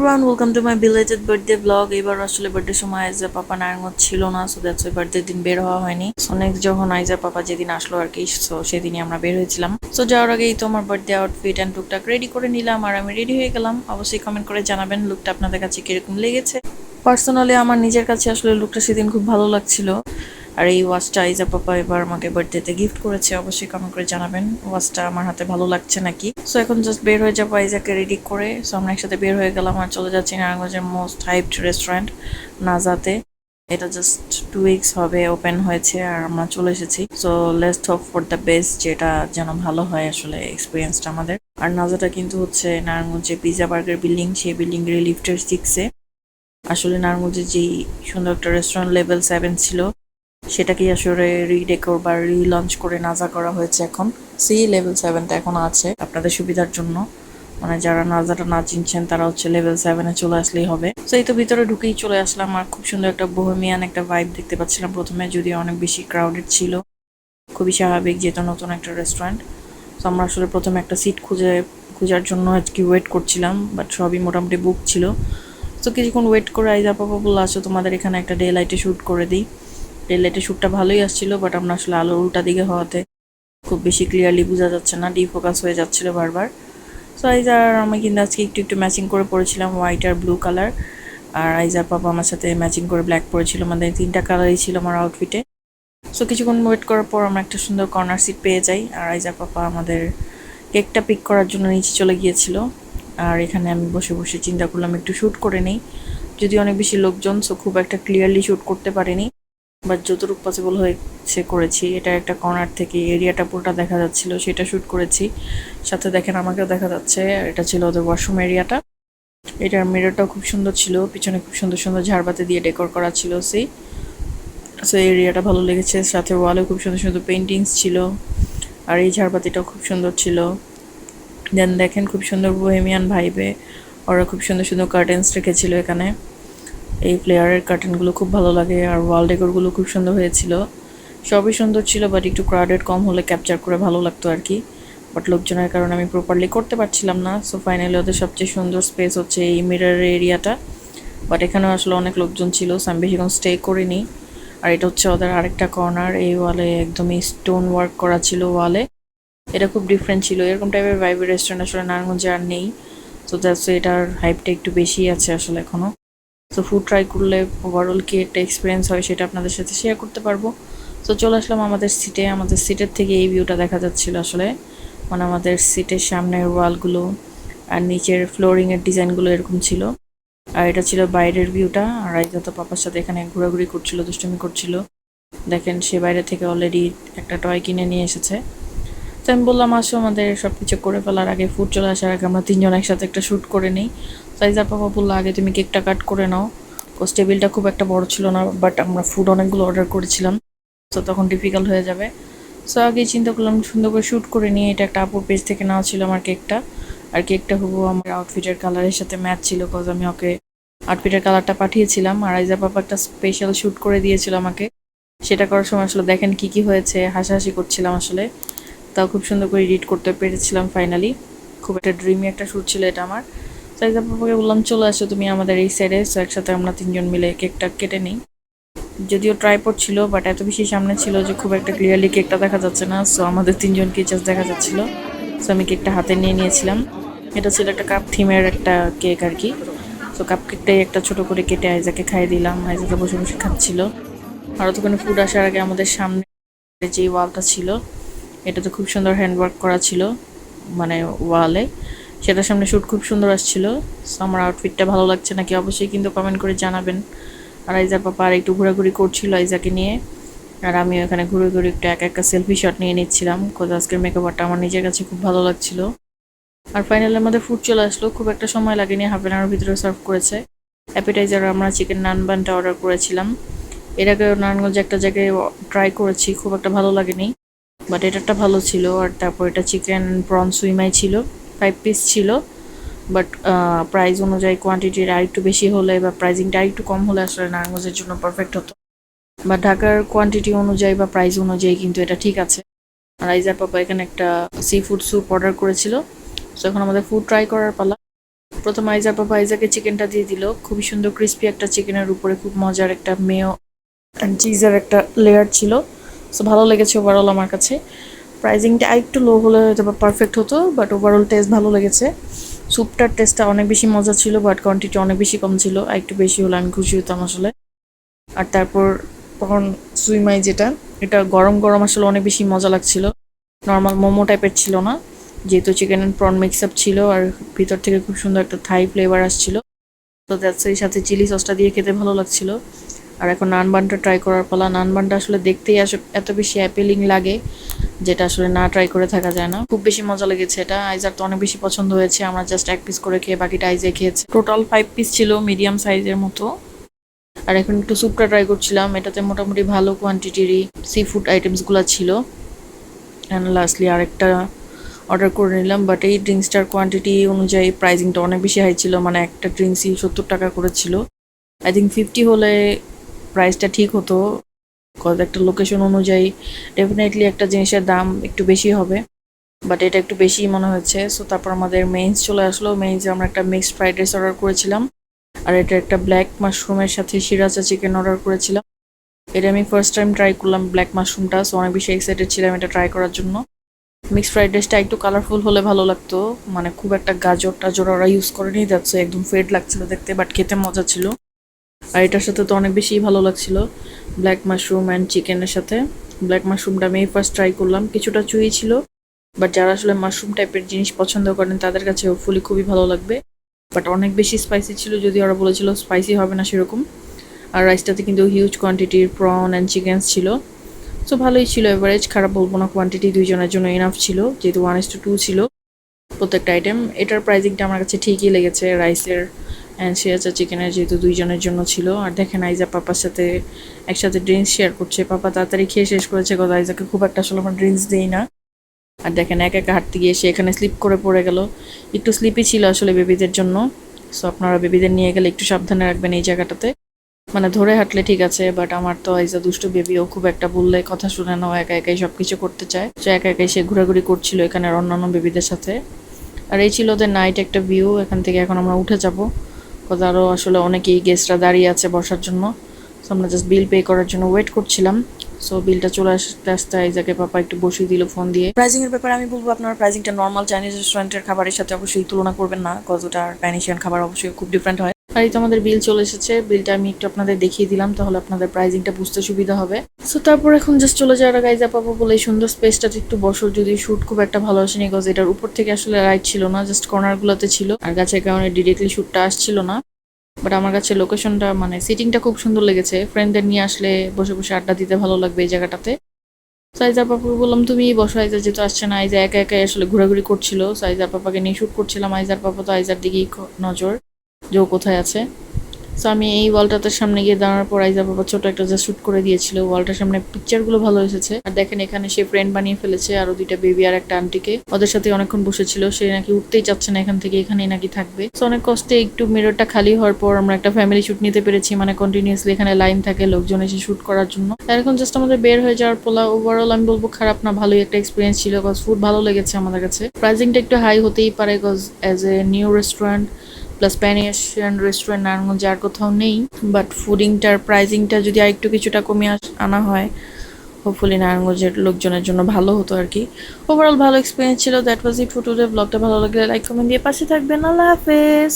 everyone, welcome to my belated birthday vlog. এবার আসলে birthday সময় আইজা পাপা নারায়ণগঞ্জ ছিল না, সো দ্যাটস ওয়াই বার্থডে দিন বের হওয়া হয়নি। সো নেক্সট যখন আইজা পাপা যেদিন আসলো আর কি, সো সেদিনই আমরা বের হয়েছিলাম। সো যাওয়ার আগেই তো আমার বার্থডে আউটফিট অ্যান্ড লুকটাক রেডি করে নিলাম আর আমি রেডি হয়ে গেলাম। অবশ্যই কমেন্ট করে জানাবেন লুকটা আপনাদের কাছে কিরকম লেগেছে। পার্সোনালি আমার নিজের কাছে আসলে লুকটা সেদিন খুব ভালো লাগছিল। আর এই ওয়াচটা আইজা পাপা এবার আমাকে বার্থডেতে গিফট করেছে, অবশ্যই কমেন্ট করে জানাবেন ওয়াচটা আমার হাতে ভালো লাগছে নাকি। সো এখন জাস্ট বের হয়ে যাবো আইজাকে রেডি করে। সো আমরা একসাথে বের হয়ে গেলাম আর চলে যাচ্ছি নারায়ণগঞ্জের মোস্ট হাইপড রেস্টুরেন্ট নাজাতে। এটা জাস্ট 2 উইকস হবে ওপেন হয়েছে আর আমরা চলে এসেছি। So let's hope for the best, যেটা যেন ভালো হয় আসলে এক্সপিরিয়েন্সটা আমাদের। আর নাজাটা কিন্তু হচ্ছে নারায়ণগঞ্জে পিজা বার্গার বিল্ডিং, সেই বিল্ডিং এর লিফটের 6-এ। আসলে নারায়ণগঞ্জে যেই সুন্দর একটা রেস্টুরেন্ট লেভেল 7 ছিল, সেটাকেই আসলে রিডেকোর বা রিলঞ্চ করে নাজা করা হয়েছে। এখন লেভেল 7টা এখন আছে আপনাদের সুবিধার জন্য, মানে যারা নাজাটা না চিনছেন তারা হচ্ছে লেভেল 7-এ চলে আসলেই হবে। তো এই তো ভিতরে ঢুকেই চলে আসলাম আর খুব সুন্দর একটা বোহেমিয়ান একটা ভাইব দেখতে পাচ্ছিলাম প্রথমে, যদিও অনেক বেশি ক্রাউডেড ছিল। খুবই স্বাভাবিক, যেহেতু নতুন একটা রেস্টুরেন্ট। তো আমরা আসলে প্রথমে একটা সিট খোঁজার জন্য আজকে ওয়েট করছিলাম, বাট সবই মোটামুটি বুক ছিল। তো কিছুক্ষণ ওয়েট করে আইজা পাপা বললো আসো তোমাদের এখানে একটা ডে লাইটে শ্যুট করে দিই। ডে লাইটের শ্যুটটা ভালোই আসছিল, বাট আমরা আসলে আলোর উল্টা দিকে হওয়াতে খুব বেশি ক্লিয়ারলি বোঝা যাচ্ছে না, ডিফোকাস হয়ে যাচ্ছিল বারবার। সো আইজার আমি কিন্তু আজকে একটু ম্যাচিং করে পরেছিলাম হোয়াইট আর ব্লু কালার, আর আইজার পাপা আমার সাথে ম্যাচিং করে ব্ল্যাক পরেছিল, মানে 3টা কালারই ছিল আমার আউটফিটে। সো কিছুক্ষণ ওয়েট করার পর আমরা একটা সুন্দর কর্নার সিট পেয়ে যাই আর আইজার পাপা আমাদের কেকটা পিক করার জন্য নিচে চলে গিয়েছিল। আর এখানে আমি বসে বসে চিন্তা করলাম একটু শ্যুট করে নিই, যদি অনেক বেশি লোকজন, সো খুব একটা ক্লিয়ারলি শ্যুট করতে পারিনি, বাট যতটুকু পসিবল হয়েছে করেছি। এটা একটা কর্নার থেকে এরিয়াটা পুরোটা দেখা যাচ্ছিল, সেটা শ্যুট করেছি। সাথে দেখেন আমাকেও দেখা যাচ্ছে, এটা ছিল ওদের ওয়াশরুম এরিয়াটা। এটার মিররটাও খুব সুন্দর ছিল, পিছনে খুব সুন্দর সুন্দর ঝাড়বাতি দিয়ে ডেকোর করা ছিল। সো এরিয়াটা ভালো লেগেছে, সাথে ওয়ালেও খুব সুন্দর সুন্দর পেন্টিংস ছিল আর এই ঝাড়বাতিটাও খুব সুন্দর ছিল। দেন দেখেন খুব সুন্দর বোহেমিয়ান ভাইবে ওরা খুব সুন্দর সুন্দর কার্টেন্স রেখেছিল এখানে। এই প্লেয়ারের কার্টেনগুলো খুব ভালো লাগে আর ওয়াল ডেকোরগুলো খুব সুন্দর হয়েছিল। সবই সুন্দর ছিল, বাট একটু ক্রাউডেড কম হলে ক্যাপচার করে ভালো লাগতো আর কি। বাট লোকজনের কারণে আমি প্রপারলি করতে পারছিলাম না। সো ফাইনালি ওদের সবচেয়ে সুন্দর স্পেস হচ্ছে এই মিরর এরিয়াটা, বাট এখানেও আসলে অনেক লোকজন ছিল, সো আমি বেশিক্ষণ স্টে করিনি। আর এটা হচ্ছে ওদের আরেকটা কর্নার, এই ওয়ালে একদমই স্টোন ওয়ার্ক করা ছিল ওয়ালে। এটা খুব ডিফারেন্ট ছিল, এরকম টাইপের ভাইবের রেস্টুরেন্ট আসলে নারায়ণগঞ্জে আর নেই। সো দ্যাটস এটার হাইপটা একটু বেশি আছে আসলে এখনও। সো ফুড ট্রাই করলে ওভারঅল কি একটা এক্সপিরিয়েন্স হয় সেটা আপনাদের সাথে শেয়ার করতে পারবো। সো চলে আসলাম আমাদের সিটে, আমাদের সিটের থেকে এই ভিউটা দেখা যাচ্ছিল আসলে, মানে আমাদের সিটের সামনের ওয়ালগুলো আর নিচের ফ্লোরিংয়ের ডিজাইনগুলো এরকম ছিল। আর এটা ছিল বাইরের ভিউটা। আর আইজা তো পাপার সাথে এখানে ঘোরাঘুরি করছিল, দুষ্টুমি করছিল। দেখেন সে বাইরে থেকে অলরেডি একটা টয় কিনে নিয়ে এসেছে। তো আমি বললাম আসো আমাদের সব কিছু করে ফেলার আগে, ফুড চলে আসার আগে আমরা 3জন একসাথে একটা শ্যুট করে নিই। সাইজার পাপা বললো আগে তুমি কেকটা কাট করে নাও, কোস টেবিলটা খুব একটা বড় ছিল না, বাট আমরা ফুড অনেকগুলো অর্ডার করেছিলাম, তো তখন ডিফিকাল্ট হয়ে যাবে। সো আগেই চিন্তা করলাম সুন্দর করে শ্যুট করে নিয়ে। এটা একটা আপুর পেজ থেকে নেওয়া ছিল আমার কেকটা, আর কেকটা হুবহু আমার আউটফিটের কালারের সাথে ম্যাচ ছিল, কজ আমি ওকে আউটফিটের কালারটা পাঠিয়েছিলাম। আর আইজা পাপা একটা স্পেশাল শ্যুট করে দিয়েছিল আমাকে, সেটা করার সময় আসলে দেখেন কি কি হয়েছে, হাসাহাসি করছিলাম আসলে, তাও খুব সুন্দর করে এডিট করতে পেরেছিলাম ফাইনালি। খুব একটা ড্রিমি একটা শ্যুট ছিল এটা আমার। সাইজা পাপাকে বললাম চলে আসো তুমি আমাদের এই সাইডে, সো একসাথে আমরা 3জন মিলে কেকটা কেটে নিই। যদিও ট্রাইপড ছিল, বাট এত বেশি সামনে ছিল যে খুব একটা ক্লিয়ারলি কেকটা দেখা যাচ্ছে না, সো আমাদের 3জনকে জাস্ট দেখা যাচ্ছিল। সো আমি কেকটা হাতে নিয়ে নিয়েছিলাম। এটা ছিল একটা কাপ থিমের একটা কেক আর কি। সো কাপ কেকটাই একটা ছোট করে কেটে আইজাকে খাইয়ে দিলাম, আইজাকে বসে বসে খাচ্ছিল। আর অতক্ষণে ফুড আসার আগে আমাদের সামনে যে ওয়ালটা ছিল, এটাতে খুব সুন্দর হ্যান্ডওয়ার্ক করা ছিল, মানে ওয়ালে সেটার সামনে শ্যুট খুব সুন্দর আসছিল। সো আমার আউটফিটটা ভালো লাগছে নাকি অবশ্যই কিন্তু কমেন্ট করে জানাবেন। আর আইজার পাপা আর একটু ঘোরাঘুরি করছিল আইজাকে নিয়ে, আর আমি ওখানে ঘুরে ঘুরে একটু একা সেলফি শট নিয়ে নিচ্ছিলাম, কোথাও আজকের মেকআপটা আমার নিজের কাছে খুব ভালো লাগছিল। আর ফাইনালি আমাদের ফুড চলে আসলো, খুব একটা সময় লাগেনি, হাফ অ্যান আওয়ার ভিতরে সার্ভ করেছে। অ্যাপিটাইজার আমরা চিকেন নান বানটা অর্ডার করেছিলাম। এর আগে নারায়ণগঞ্জে একটা জায়গায় ট্রাই করেছি, খুব একটা ভালো লাগেনি, বাট এটা ভালো ছিল। আর তারপর এটা চিকেন প্রন সুইমাই ছিল, 5 পিস ছিল, বাট প্রাইস অনুযায়ী কোয়ান্টিটির আরেকটু বেশি হলে বা প্রাইজিংটা আরেকটু কম হলে আসলে নারায়ণগঞ্জের জন্য পারফেক্ট হতো, বা ঢাকার কোয়ান্টিটি অনুযায়ী বা প্রাইস অনুযায়ী কিন্তু এটা ঠিক আছে। আর আইজার পাপা এখানে একটা সি ফুড স্যুপ অর্ডার করেছিল। সো এখন আমাদের ফুড ট্রাই করার পালা। প্রথম আইজার পাপা আইজাকে চিকেনটা দিয়ে দিল, খুবই সুন্দর ক্রিস্পি একটা চিকেনের উপরে খুব মজার একটা মেয়ো অ্যান্ড চিজের একটা লেয়ার ছিল। সো ভালো লেগেছে ওভারঅল আমার কাছে। প্রাইজিংটা একটু লো হলে হয়তো বা পারফেক্ট হতো, বাট ওভারঅল টেস্ট ভালো লেগেছে। স্যুপটার টেস্টটা অনেক বেশি মজা ছিল, বাট কোয়ান্টিটি অনেক বেশি কম ছিল, আর একটু বেশি হলে আমি খুশি হতাম আসলে। আর তারপর তখন সুইমাই যেটা, এটা গরম গরম আসলে অনেক বেশি মজা লাগছিল, নর্মাল মোমো টাইপের ছিল না, যেহেতু chicken and prawn mix up ছিল আর ভিতর থেকে খুব সুন্দর একটা থাই ফ্লেভার আসছিল। তো দ্যাটস এর সাথে চিলি সসটা দিয়ে খেতে ভালো লাগছিল। আর এখন নান বানটা ট্রাই করার পালা। নান বানটা আসলে দেখতেই এত বেশি অ্যাপিলিং লাগে, যেটা আসলে না ট্রাই করে থাকা যায় না। খুব বেশি মজা লেগেছে এটা, আইজার তো অনেক বেশি পছন্দ হয়েছে। আমরা জাস্ট এক পিস করে খেয়ে বাকিটা আইজে খেয়েছে। টোটাল 5 পিস ছিল, মিডিয়াম সাইজের মতো। আর এখন একটু স্যুপটা ট্রাই করছিলাম, এটাতে মোটামুটি ভালো কোয়ান্টিটিরই সি ফুড আইটেমসগুলো ছিল। অ্যান্ড লাস্টলি আরেকটা অর্ডার করে নিলাম, বাট এই ড্রিঙ্কসটার কোয়ান্টিটি অনুযায়ী প্রাইজিংটা অনেক বেশি হাই ছিল, মানে একটা ড্রিঙ্কসই 70 টাকা করেছিল। আই থিঙ্ক 50 হলে প্রাইসটা ঠিক হতো, কজ একটা লোকেশন অনুযায়ী ডেফিনেটলি একটা জিনিসের দাম একটু বেশি হবে, বাট এটা একটু বেশি মনে হচ্ছে। সো তারপর আমাদের মেইনস চলে আসলো। মেইনসে আমরা একটা মিক্সড ফ্রাইড রাইস অর্ডার করেছিলাম, আর এটা একটা ব্ল্যাক মাশরুমের সাথে সিরাচা চিকেন অর্ডার করেছিলাম। এটা আমি ফার্স্ট টাইম ট্রাই করলাম ব্ল্যাক মাশরুমটা, সো অনেক বেশি এক্সাইটেড ছিলাম এটা ট্রাই করার জন্য। মিক্সড ফ্রাইড রাইসটা একটু কালারফুল হলে ভালো লাগতো, মানে খুব একটা গাজর টাজর ওরা ইউজ করেনি, যাচ্ছে একদম ফেড লাগছিল দেখতে, বাট খেতে মজা ছিল। আর এটার সাথে তো অনেক বেশি ভালো লাগছিল ব্ল্যাক মাশরুম অ্যান্ড চিকেনের সাথে। ব্ল্যাক মাশরুমটা আমি ফার্স্ট ট্রাই করলাম, কিছুটা চুই ছিল, বাট যারা আসলে মাশরুম টাইপের জিনিস পছন্দ করেন তাদের কাছে হোপফুলি খুবই ভালো লাগবে। বাট অনেক বেশি স্পাইসি ছিল, যদি ওরা বলেছিল স্পাইসি হবে না সেরকম। আর রাইসটাতে কিন্তু হিউজ কোয়ান্টিটির প্রন অ্যান্ড চিকেন ছিল। সো ভালোই ছিল, এভারেজ, খারাপ বলবো না। কোয়ান্টিটি দুইজনের জন্য ইনাফ ছিল, যেহেতু 1:2 ছিল প্রত্যেকটা আইটেম। এটার প্রাইসিংটা আমার কাছে ঠিকই লেগেছে, রাইসের অ্যান্ড সিরাচা চিকেনের, যেহেতু দুইজনের জন্য ছিল। আর দেখেন আইজা পাপার সাথে একসাথে ড্রিঙ্কস শেয়ার করছে। পাপা তাড়াতাড়ি খেয়ে শেষ করেছে, কথা আইজাকে খুব একটা আসলে আমরা ড্রিঙ্কস দিই না। আর দেখেন একা একা হাঁটতে গিয়ে সে এখানে স্লিপ করে পড়ে গেল। একটু স্লিপই ছিল আসলে বেবিদের জন্য, সো আপনারা বেবিদের নিয়ে গেলে একটু সাবধানে রাখবেন এই জায়গাটাতে। মানে ধরে হাঁটলে ঠিক আছে, বাট আমার তো আইজা দুষ্টু বেবিও খুব একটা বললে কথা শুনে না, একা একাই সবকিছু করতে চায়। সো একা একাই সে ঘোরাঘুরি করছিল এখানের অন্যান্য বেবিদের সাথে। আর এই ছিল ওদের নাইট একটা ভিউ। এখান থেকে এখন আমরা উঠে যাব, কথা আরও আসলে অনেকেই গেস্টরা দাঁড়িয়ে আছে বসার জন্য। সো আমরা জাস্ট বিল পে করার জন্য ওয়েট করছিলাম। সো বিলটা চলে আসতে আসতে আইজাকে পাপা একটু বসিয়ে দিল ফোন দিয়ে। প্রাইজিং এর ব্যাপারে আমি বলবো, আপনার প্রাইজিংটা নর্মাল চাইনিজ রেস্টুরেন্টের খাবারের সাথে অবশ্যই তুলনা করবেন না, কজ ওটার প্যানিশিয়ান খাবার অবশ্যই খুব ডিফারেন্ট হয়। আর এই তো আমাদের বিল চলে এসেছে, বিলটা আমি একটু আপনাদের দেখিয়ে দিলাম, তাহলে আপনাদের প্রাইজিংটা বুঝতে সুবিধা হবে। সো তারপর এখন জাস্ট চলে যাওয়ার আগে আইজা পাবো বলে এই সুন্দর স্পেসটাতে একটু বসো, যদি শুট খুব একটা ভালো আসেনি, কজ এটার উপর থেকে আসলে লাইট ছিল না, জাস্ট কর্নারগুলোতে ছিল, আর গাছের কারণে ডিরেক্টলি শুটটা আসছিল না। বাট আমার কাছে লোকেশনটা মানে সিটিংটা খুব সুন্দর লেগেছে, ফ্রেন্ডদের নিয়ে আসলে বসে বসে আড্ডা দিতে ভালো লাগবে এই জায়গাটাতে। সাইজা পাপাকে বললাম তুমি বসো, আইজা যেহেতু আসছে না, আইজা একা একাই আসলে ঘোরাঘুরি করছিল, সাইজার পাপাকে নিয়ে শুট করছিলাম। আইজার পাপা তো আইজার দিকেই নজর, যে ও কোথায় আছে। সো আমি এই ওয়ালটাতে সামনে গিয়ে দাঁড়ানোর পর আইজা বাবা ছোট একটা জাস্ট শুট করে দিয়েছিল। ওয়ালটার সামনে পিকচারগুলো ভালো এসেছে। আর দেখেন এখানে সে ফ্রেন্ড বানিয়ে ফেলেছে আরো দুইটা বেবি আর একটা আন্টিকে, ওদের সাথে অনেকক্ষণ বসেছিল। সে নাকি উঠতেই চাচ্ছে না এখান থেকে, এখানেই নাকি থাকবে। সো অনেক কষ্টে একটু মিররটা খালি হওয়ার পর আমরা একটা ফ্যামিলি শুট নিতে পেরেছি, মানে কন্টিনিউয়াসলি এখানে লাইন থাকে লোকজন এসে শুট করার জন্য। আর এখন জাস্ট আমাদের বের হয়ে যাওয়ার পোলা। ওভারঅল আমি বলবো খারাপ না, ভালোই একটা এক্সপিরিয়েন্স ছিল, কজ ফুড ভালো লেগেছে আমাদের কাছে। প্রাইসিংটা একটু হাই হতেই পারে, cause as a new restaurant plus pan Asian restaurant নারায়ণগঞ্জে আর কোথাও নেই, বাট ফুডিংটার প্রাইজিংটা যদি আর একটু কিছুটা কমিয়ে আনা হয়, হোপফুলি নারায়ণগঞ্জের লোকজনের জন্য ভালো হতো আর কি। ওভারঅল ভালো এক্সপিরিয়েন্স ছিল। That was it for today. ব্লগটা ভালো লাগলে লাইক কমেন্ট দিয়ে পাশে থাকবেন। আল্লাহ হাফেজ।